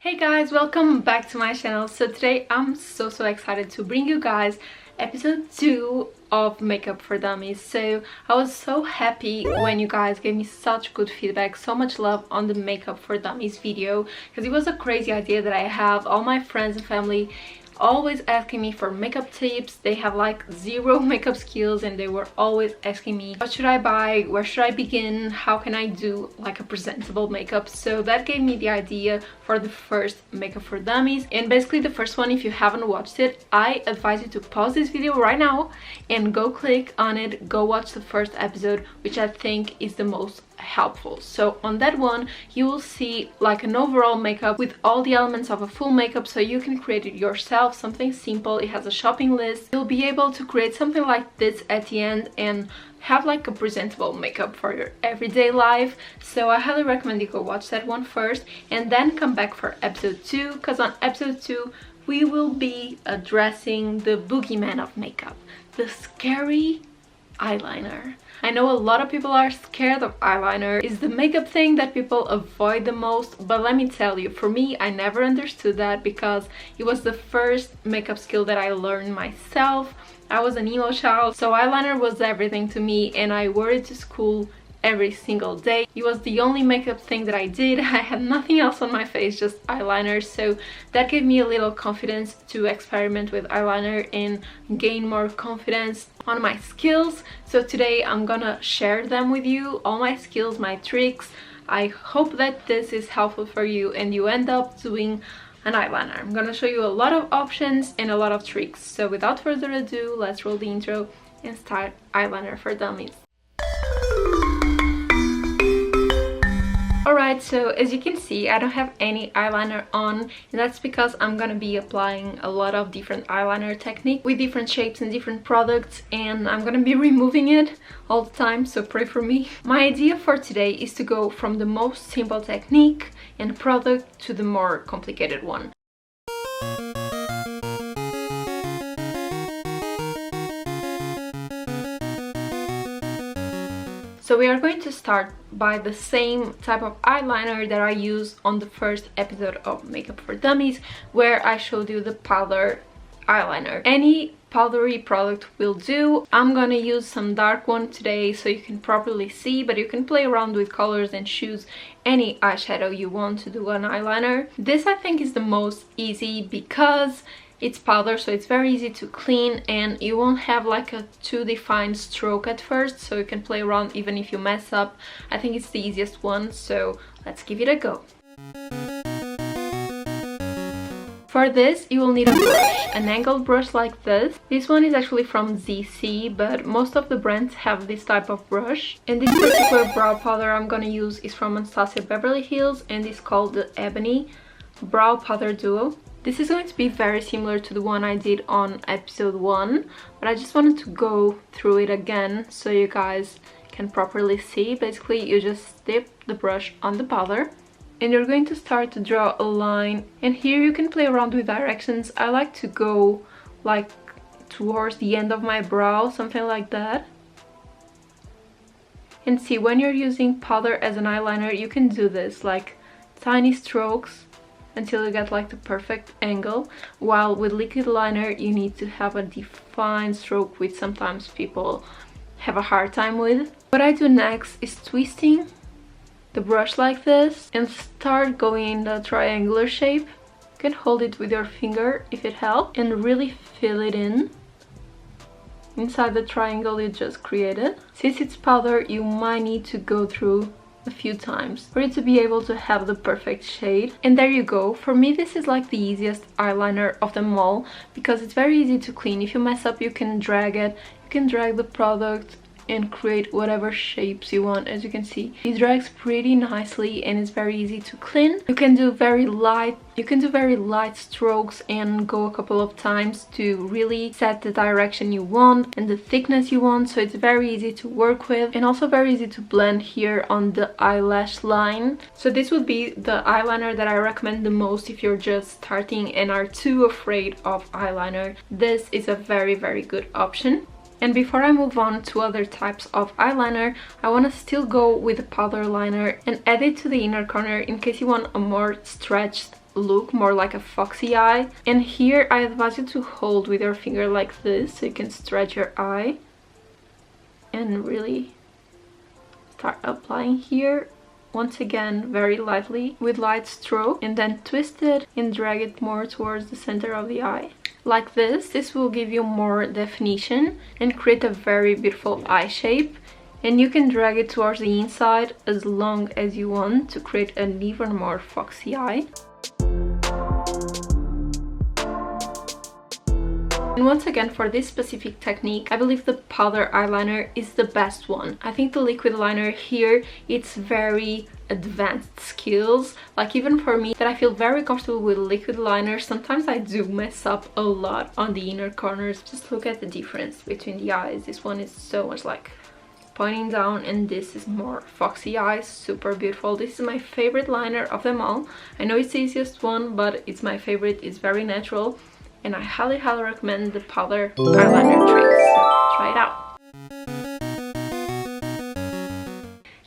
Hey guys, welcome back to my channel. So today I'm so excited to bring you guys episode 2 of Makeup for Dummies. So I was so happy when you guys gave me such good feedback, so much love on the Makeup for Dummies video, because it was a crazy idea that I have. All my friends and family always asking me for makeup tips. They have like zero makeup skills and they were always asking me, what should I buy, where should I begin, how can I do like a presentable makeup. So that gave me the idea for the first Makeup for Dummies. And basically the first one, if you haven't watched it, I advise you to pause this video right now and go click on it, go watch the first episode, which I think is the most helpful. So on that one you will see like an overall makeup with all the elements of a full makeup, so you can create it yourself, something simple. It has a shopping list. You'll be able to create something like this at the end and have like a presentable makeup for your everyday life. So I highly recommend you go watch that one first and then come back for episode 2, because on episode 2 we will be addressing the boogeyman of makeup, the scary eyeliner. I know a lot of people are scared of eyeliner. It's the makeup thing that people avoid the most, but let me tell you, for me, I never understood that because it was the first makeup skill that I learned myself. I was an emo child, so eyeliner was everything to me, and I wore it to school every single day. It was the only makeup thing that I did. I had nothing else on my face, just eyeliner, so that gave me a little confidence to experiment with eyeliner and gain more confidence on my skills. So today I'm gonna share them with you, all my skills, my tricks. I hope that this is helpful for you and you end up doing an eyeliner. I'm gonna show you a lot of options and a lot of tricks. So without further ado, let's roll the intro and start Eyeliner for Dummies. Alright, so as you can see, I don't have any eyeliner on, and that's because I'm gonna be applying a lot of different eyeliner technique with different shapes and different products, and I'm gonna be removing it all the time, so pray for me. My idea for today is to go from the most simple technique and product to the more complicated one. So we are going to start by the same type of eyeliner that I used on the first episode of Makeup for Dummies, where I showed you the powder eyeliner. Any powdery product will do. I'm gonna use some dark one today so you can properly see, but you can play around with colors and choose any eyeshadow you want to do an eyeliner. This I think is the most easy because it's powder, so it's very easy to clean and you won't have like a too defined stroke at first, so you can play around even if you mess up. I think it's the easiest one, so let's give it a go. For this you will need a brush, an angled brush like this. This one is actually from ZC, but most of the brands have this type of brush. And this particular brow powder I'm gonna use is from Anastasia Beverly Hills and it's called the Ebony Brow Powder Duo. This is going to be very similar to the one I did on episode 1, but I just wanted to go through it again so you guys can properly see. Basically, you just dip the brush on the powder and you're going to start to draw a line, and here you can play around with directions. I like to go like towards the end of my brow, something like that. And see, when you're using powder as an eyeliner, you can do this like tiny strokes until you get like the perfect angle, while with liquid liner you need to have a defined stroke, which sometimes people have a hard time with. What I do next is twisting the brush like this and start going in the triangular shape. You can hold it with your finger if it helps and really fill it in inside the triangle you just created. Since it's powder, you might need to go through a few times for you to be able to have the perfect shade. And there you go. For me this is like the easiest eyeliner of them all because it's very easy to clean. If you mess up you can drag it, you can drag the product and create whatever shapes you want. As you can see, it drags pretty nicely and it's very easy to clean. You can do very light strokes and go a couple of times to really set the direction you want and the thickness you want, so it's very easy to work with and also very easy to blend here on the eyelash line. So this would be the eyeliner that I recommend the most if you're just starting and are too afraid of eyeliner. This is a very good option. And before I move on to other types of eyeliner, I want to still go with the powder liner and add it to the inner corner in case you want a more stretched look more like a foxy eye. And here I advise you to hold with your finger like this so you can stretch your eye and really start applying here. Once again, very lightly with light stroke, and then twist it and drag it more towards the center of the eye. Like this. This will give you more definition and create a very beautiful eye shape. And you can drag it towards the inside as long as you want to create an even more foxy eye. And once again, for this specific technique, I believe the powder eyeliner is the best one. I think the liquid liner here, it's very advanced skills. Like even for me, that I feel very comfortable with liquid liner, sometimes I do mess up a lot on the inner corners. Just look at the difference between the eyes. This one is so much like pointing down, and this is more foxy eyes. Super beautiful. This is my favorite liner of them all. I know it's the easiest one, but it's my favorite. It's very natural. And I highly recommend the powder eyeliner trick, so try it out.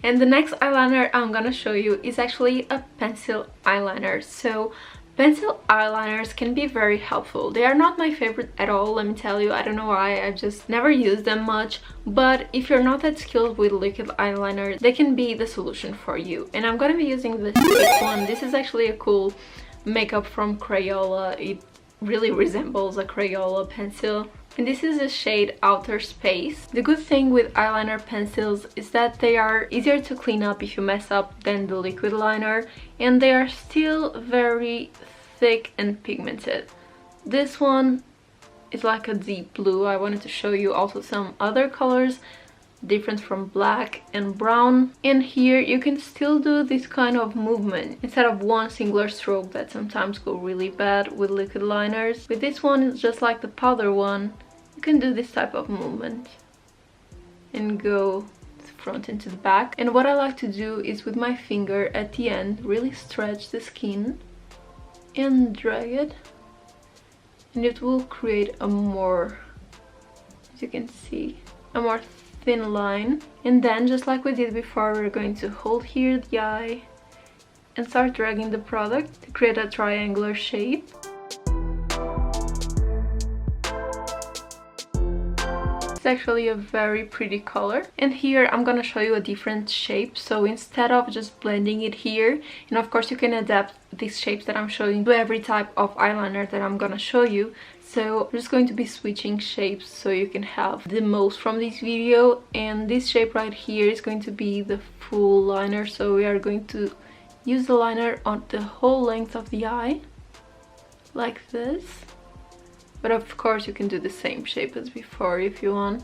And the next eyeliner I'm gonna show you is actually a pencil eyeliner. So pencil eyeliners can be very helpful. They are not my favorite at all, let me tell you. I don't know why, I've just never used them much. But if you're not that skilled with liquid eyeliner, they can be the solution for you. And I'm gonna be using this one. This is actually a cool makeup from Crayola. It really resembles a Crayola pencil, and this is the shade Outer Space. The good thing with eyeliner pencils is that they are easier to clean up if you mess up than the liquid liner, and they are still very thick and pigmented. This one is like a deep blue. I wanted to show you also some other colors different from black and brown, and here you can still do this kind of movement instead of one singular stroke that sometimes go really bad with liquid liners. With this one, it's just like the powder one, you can do this type of movement and go front into the back. And what I like to do is with my finger at the end really stretch the skin and drag it, and it will create a more, as you can see, a more thin line. And then just like we did before, we're going to hold here the eye and start dragging the product to create a triangular shape. It's actually a very pretty color. And here I'm gonna show you a different shape. So instead of just blending it here, and of course you can adapt these shapes that I'm showing to every type of eyeliner that I'm gonna show you. So I'm just going to be switching shapes so you can have the most from this video. And this shape right here is going to be the full liner. So we are going to use the liner on the whole length of the eye, like this. But of course you can do the same shape as before if you want.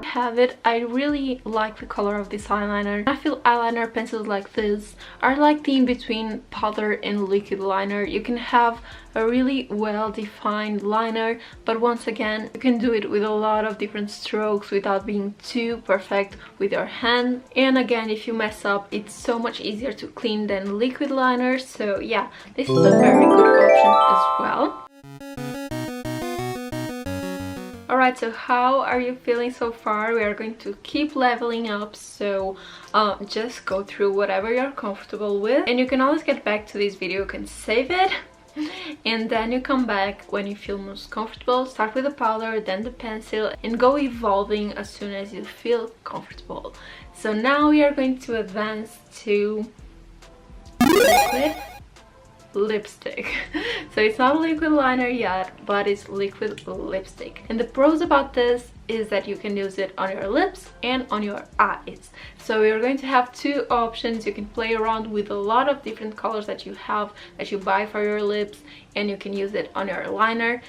Have it. I really like the color of this eyeliner. I feel eyeliner pencils like this are like the in-between powder and liquid liner. You can have a really well-defined liner, but once again you can do it with a lot of different strokes without being too perfect with your hand. And again, if you mess up, it's so much easier to clean than liquid liner. So yeah, this is a very good option as well. Alright, so how are you feeling so far? We are going to keep leveling up, so just go through whatever you're comfortable with. And you can always get back to this video, you can save it, and then you come back when you feel most comfortable. Start with the powder, then the pencil, and go evolving as soon as you feel comfortable. So now we are going to advance to liquid lipstick. So it's not a liquid liner yet, but it's liquid lipstick. And the pros about this is that you can use it on your lips and on your eyes. So you're going to have two options. You can play around with a lot of different colors that you have, that you buy for your lips, and you can use it on your liner.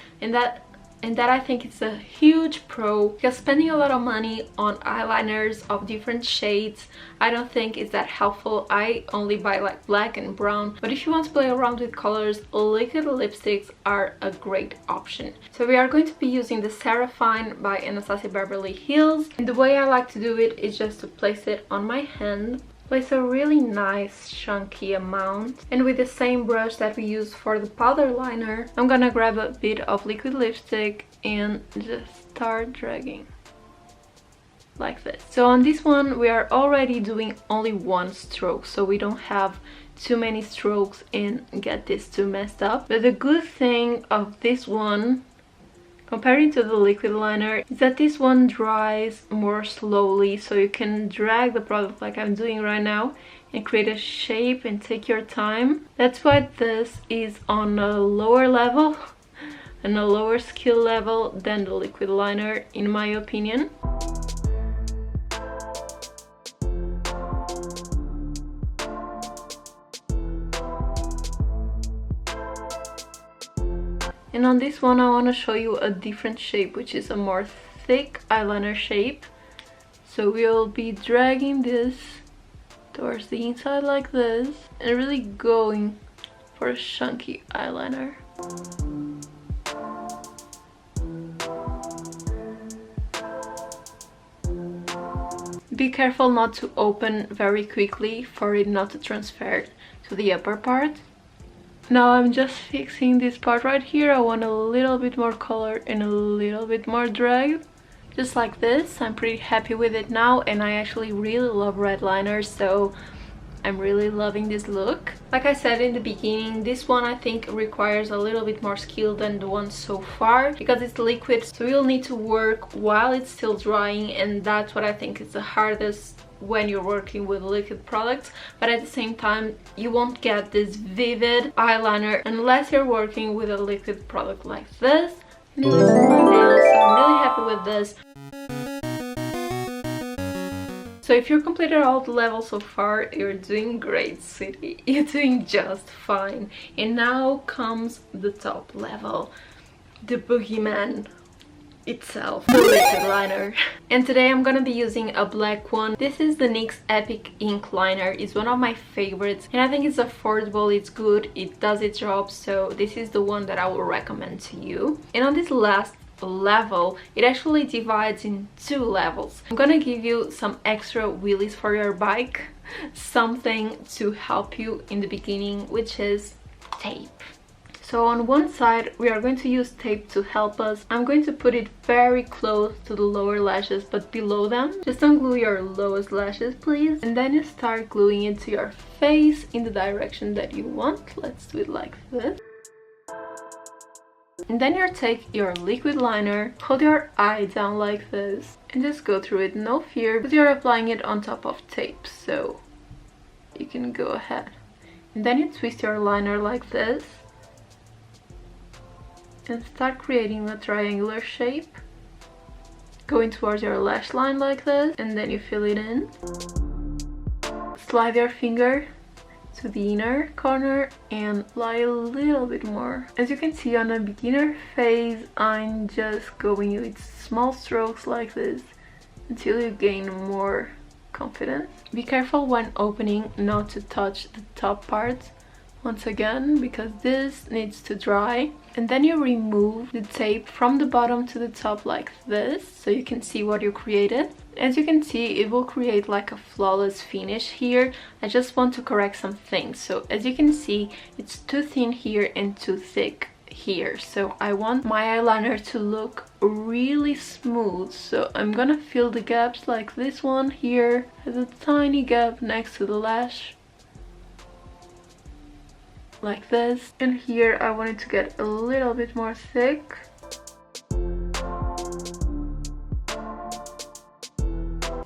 And that I think is a huge pro, because spending a lot of money on eyeliners of different shades, I don't think is that helpful. I only buy like black and brown, but if you want to play around with colors, liquid lipsticks are a great option. So we are going to be using the Seraphine by Anastasia Beverly Hills, and the way I like to do it is just to place it on my hand. Place a really nice chunky amount, and with the same brush that we use for the powder liner, I'm gonna grab a bit of liquid lipstick and just start dragging. like this. So on this one we are already doing only one stroke, so we don't have too many strokes and get this too messed up. But the good thing of this one comparing to the liquid liner is that this one dries more slowly, so you can drag the product like I'm doing right now and create a shape and take your time. That's why this is on a lower level and a lower skill level than the liquid liner, in my opinion. And on this one I want to show you a different shape, which is a more thick eyeliner shape. So we'll be dragging this towards the inside like this and really going for a chunky eyeliner. Be careful not to open very quickly for it not to transfer to the upper part. Now I'm just fixing this part right here. I want a little bit more color and a little bit more drag. Just like this. I'm pretty happy with it now, and I actually really love red liners, so I'm really loving this look. Like I said in the beginning, this one I think requires a little bit more skill than the one so far because it's liquid, so you'll need to work while it's still drying, and that's what I think is the hardest when you're working with liquid products. But at the same time you won't get this vivid eyeliner unless you're working with a liquid product like this. And this is my nails, so I'm really happy with this. So if you completed all the levels so far, you're doing great, sweetie. You're doing just fine. And now comes the top level, the boogeyman itself, the liquid liner. And today I'm gonna be using a black one. This is the NYX Epic Ink Liner. It's one of my favorites, and I think it's affordable, it's good, it does its job, so this is the one that I will recommend to you. And on this last level, it actually divides in 2 levels. I'm gonna give you some extra wheelies for your bike, something to help you in the beginning, which is tape. So on one side we are going to use tape to help us. I'm going to put it very close to the lower lashes but below them. Just don't glue your lowest lashes, please. And then you start gluing it to your face in the direction that you want. Let's do it like this. And then you take your liquid liner, hold your eye down like this and just go through it, no fear, because you're applying it on top of tape, so you can go ahead. And then you twist your liner like this and start creating a triangular shape, going towards your lash line like this, and then you fill it in. Slide your finger to the inner corner and apply a little bit more. As you can see, on a beginner phase I'm just going with small strokes like this until you gain more confidence. Be careful when opening not to touch the top part once again, because this needs to dry. And then you remove the tape from the bottom to the top like this, so you can see what you created. As you can see, it will create like a flawless finish here. I just want to correct some things. So as you can see, it's too thin here and too thick here, so I want my eyeliner to look really smooth. So I'm gonna fill the gaps, like this one here has a tiny gap next to the lash, like this, and here I want it to get a little bit more thick.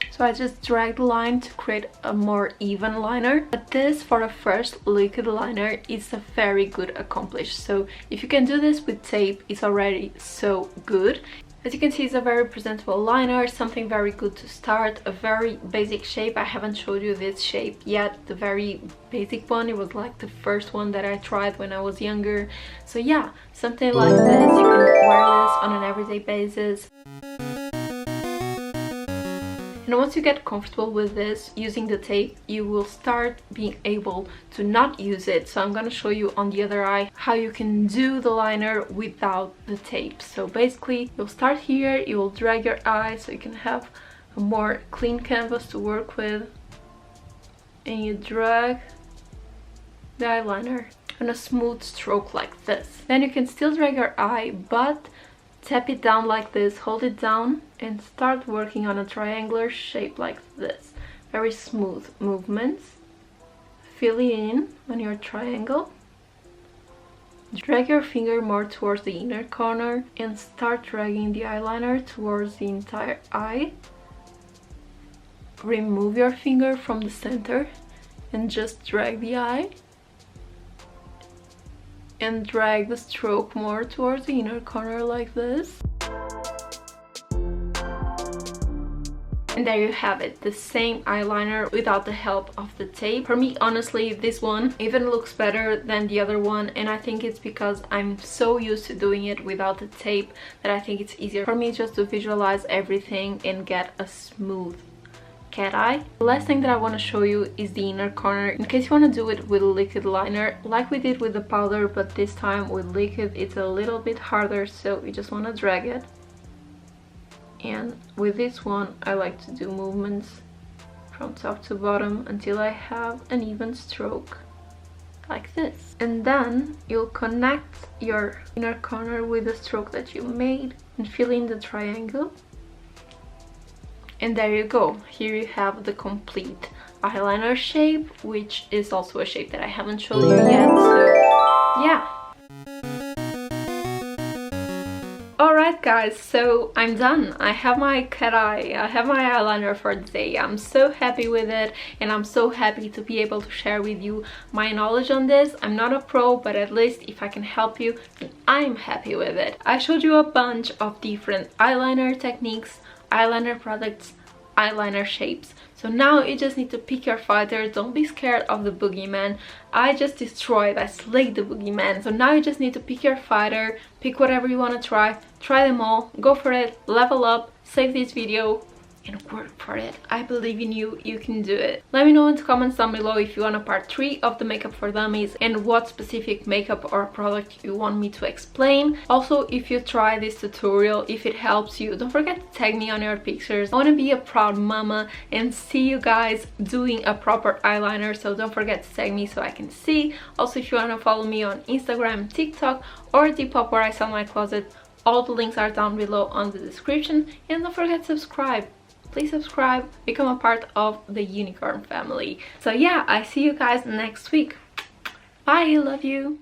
So I just dragged the line to create a more even liner. But this, for the first liquid liner, is a very good accomplish. So if you can do this with tape, it's already so good. As you can see, it's a very presentable liner, something very good to start, a very basic shape. I haven't showed you this shape yet, the very basic one. It was like the first one that I tried when I was younger. So yeah, something like this, you can wear this on an everyday basis. And once you get comfortable with this, using the tape, you will start being able to not use it. So I'm going to show you on the other eye how you can do the liner without the tape. So basically, you'll start here, you will drag your eye so you can have a more clean canvas to work with. And you drag the eyeliner on a smooth stroke like this. Then you can still drag your eye, but tap it down like this, hold it down, and start working on a triangular shape like this. Very smooth movements. Fill it in on your triangle. Drag your finger more towards the inner corner and start dragging the eyeliner towards the entire eye. Remove your finger from the center and just drag the eye. And drag the stroke more towards the inner corner like this. And there you have it, the same eyeliner without the help of the tape. For me, honestly, this one even looks better than the other one, and I think it's because I'm so used to doing it without the tape that I think it's easier for me just to visualize everything and get a smooth cat eye. The last thing that I want to show you is the inner corner. In case you want to do it with liquid liner like we did with the powder, but this time with liquid it's a little bit harder, so you just want to drag it. And with this one I like to do movements from top to bottom until I have an even stroke like this. And then you'll connect your inner corner with the stroke that you made and fill in the triangle. And there you go, here you have the complete eyeliner shape, which is also a shape that I haven't shown you yet, so yeah. Alright guys, so I'm done. I have my cat eye, I have my eyeliner for the day. I'm so happy with it, and I'm so happy to be able to share with you my knowledge on this. I'm not a pro, but at least if I can help you, then I'm happy with it. I showed you a bunch of different eyeliner techniques, eyeliner products, eyeliner shapes. So now you just need to pick your fighter. Don't be scared of the boogeyman. I just destroyed, I slayed the boogeyman. So now you just need to pick your fighter, pick whatever you want to try them all, go for it, level up, save this video, and work for it. I believe in you, you can do it. Let me know in the comments down below if you want a part 3 of the makeup for dummies and what specific makeup or product you want me to explain. Also, if you try this tutorial, if it helps you, don't forget to tag me on your pictures. I want to be a proud mama and see you guys doing a proper eyeliner, so don't forget to tag me so I can see. Also, if you want to follow me on Instagram, TikTok, or Depop where I sell my closet, all the links are down below on the description. And don't forget to subscribe. Please subscribe, become a part of the unicorn family. So yeah, I see you guys next week. Bye, love you.